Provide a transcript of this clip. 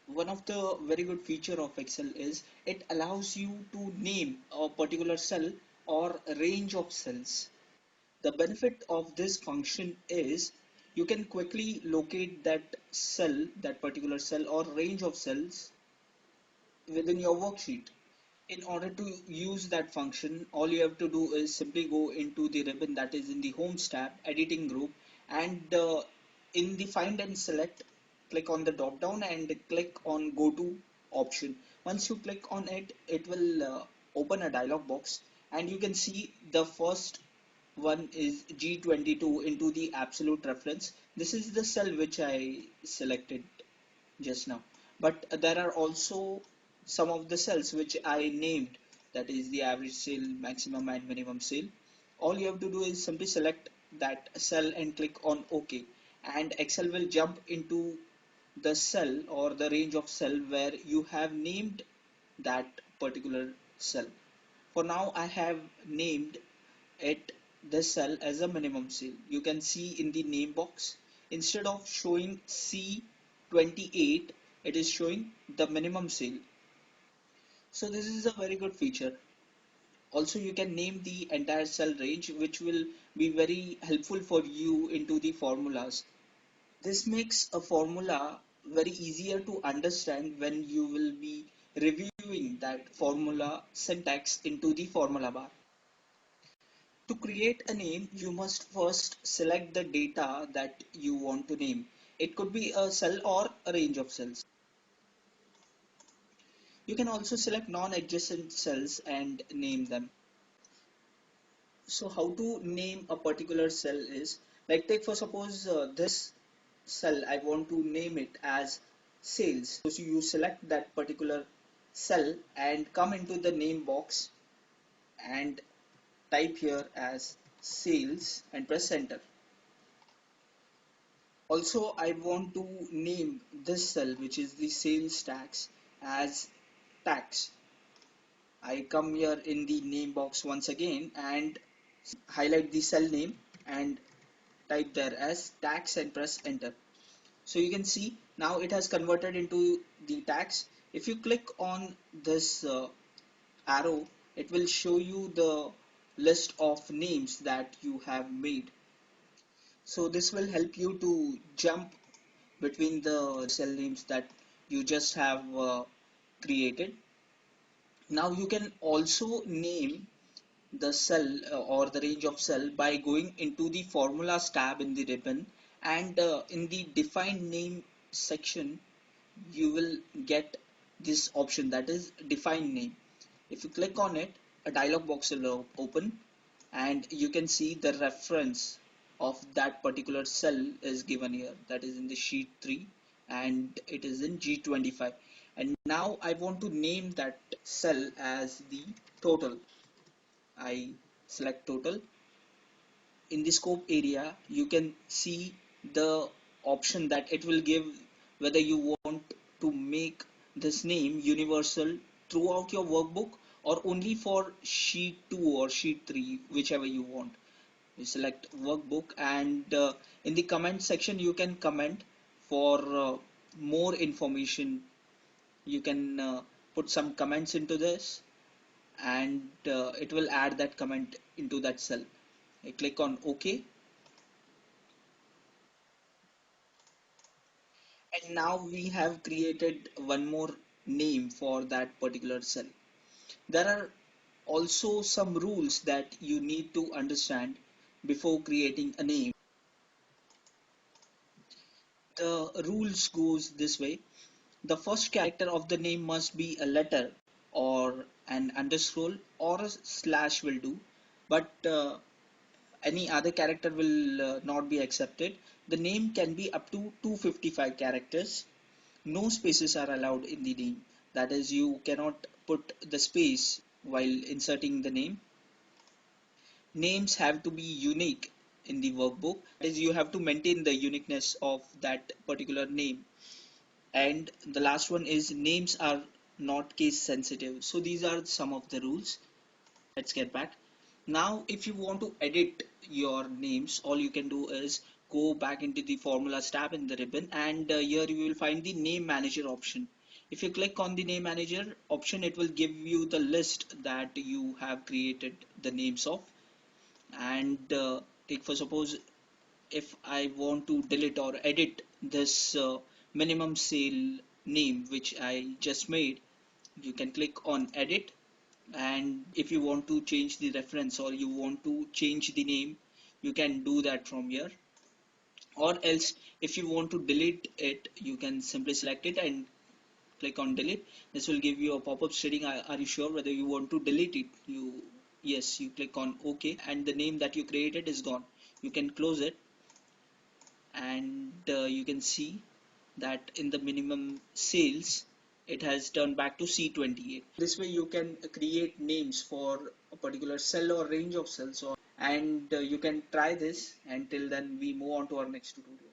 One of the very good feature of Excel is it allows you to name a particular cell or a range of cells. The benefit of this function is you can quickly locate that cell, that particular cell or range of cells within your worksheet. In order to use that function, all you have to do is simply go into the ribbon that is in the Homes tab, Editing group, and in the Find and Select, click on the drop down and click on Go to option. Once you click on it, it will open a dialog box, and you can see the first one is G22 into the absolute reference. This is the cell which I selected just now. But there are also some of the cells which I named, that is the average sale, maximum and minimum sale. All you have to do is simply select that cell and click on OK, and Excel will jump into the cell or the range of cell where you have named that particular cell. For now, I have named it this cell as a minimum sale. You can see in the name box, instead of showing C28, it is showing the minimum sale. So this is a very good feature. Also, you can name the entire cell range, which will be very helpful for you into the formulas. This makes a formula very easier to understand when you will be reviewing that formula syntax into the formula bar. To create a name, you must first select the data that you want to name. It could be a cell or a range of cells. You can also select non-adjacent cells and name them. So how to name a particular cell is, like take for suppose this cell, I want to name it as sales. So you select that particular cell and come into the name box and type here as sales and press enter. Also, I want to name this cell, which is the sales tax, as tax. I come here in the name box once again and highlight the cell name and type there as tax and press enter. So you can see now it has converted into the tax. If you click on this arrow, it will show you the list of names that you have made. So this will help you to jump between the cell names that you just have created. Now you can also name the cell or the range of cell by going into the formulas tab in the ribbon, and in the define name section you will get this option, that is define name. If you click on it, a dialog box will open and you can see the reference of that particular cell is given here, that is in the sheet 3 and it is in G25. And now I want to name that cell as the total. I select total. In the scope area you can see the option that it will give, whether you want to make this name universal throughout your workbook or only for sheet 2 or sheet 3, whichever you want. You select workbook, and in the comment section you can comment for more information. You can put some comments into this, and it will add that comment into that cell. I click on OK, and now we have created one more name for that particular cell. There are also some rules that you need to understand before creating a name. The rules goes this way. The first character of the name must be a letter or an underscore or a slash will do, but any other character will not be accepted. The name can be up to 255 characters. No spaces are allowed in the name. That is, you cannot put the space while inserting the name. Names have to be unique in the workbook. That is, you have to maintain the uniqueness of that particular name. And the last one is names are not case sensitive. So these are some of the rules. Let's get back. Now, if you want to edit your names, all you can do is go back into the formulas tab in the ribbon, and here you will find the name manager option. If you click on the name manager option, it will give you the list that you have created the names of. And take for suppose, if I want to delete or edit this minimum sale name which I just made, you can click on edit. And if you want to change the reference or you want to change the name, you can do that from here. Or else, if you want to delete it, you can simply select it and click on delete. This will give you a pop-up stating, are you sure whether you want to delete it? Yes, you click on OK, and the name that you created is gone. You can close it, and you can see that in the minimum sales it has turned back to C28. This way you can create names for a particular cell or range of cells, and you can try this. Until then, we move on to our next tutorial.